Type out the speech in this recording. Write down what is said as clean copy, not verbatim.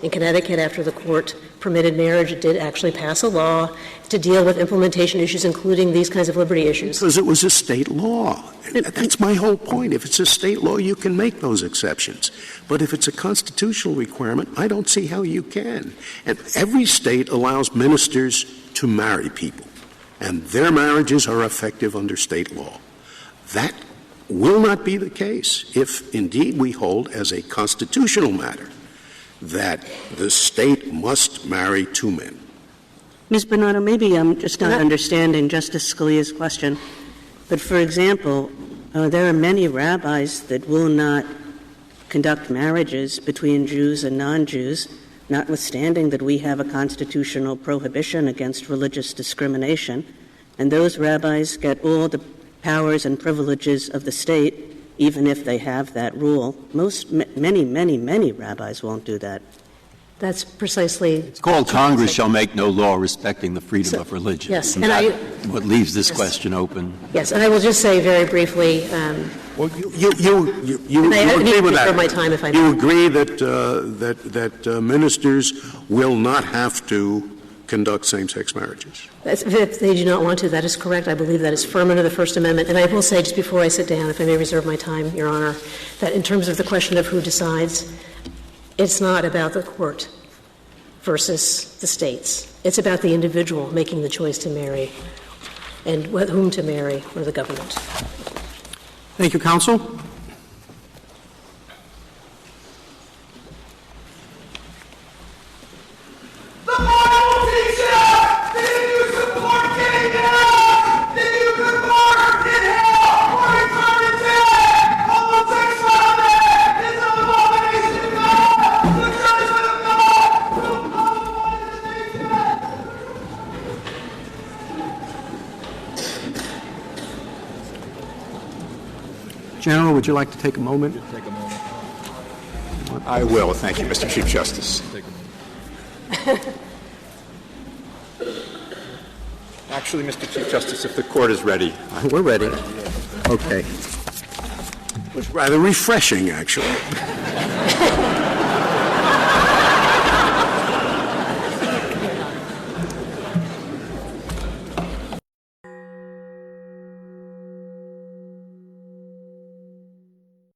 In Connecticut, after the court permitted marriage, it did actually pass a law to deal with implementation issues, including these kinds of liberty issues. Because it was a state law. That's my whole point. If it's a state law, you can make those exceptions. But if it's a constitutional requirement, I don't see how you can. And every state allows ministers to marry people, and their marriages are effective under state law. That will not be the case if, indeed, we hold as a constitutional matter that the state must marry two men. Ms. Bernardo, maybe I'm just not understanding Justice Scalia's question. But, for example, there are many rabbis that will not conduct marriages between Jews and non-Jews, notwithstanding that we have a constitutional prohibition against religious discrimination. And those rabbis get all the powers and privileges of the state, even if they have that rule. Many rabbis won't do that. That's precisely. It's called Congress shall make no law respecting the freedom of religion. Yes, and what leaves this question open. Yes, and I will just say very briefly. Well, you agree with that? My time, if I you agree that ministers will not have to conduct same-sex marriages? If they do not want to, that is correct. I believe that is firm under the First Amendment. And I will say, just before I sit down, if I may reserve my time, Your Honor, that in terms of the question of who decides, it's not about the court versus the states. It's about the individual making the choice to marry and whom to marry, or the government. Thank you, counsel. General, would you like to take a moment? I will. Thank you, Mr. Chief Justice. Actually, Mr. Chief Justice, if the Court is ready. We're ready. Okay. It was rather refreshing, actually.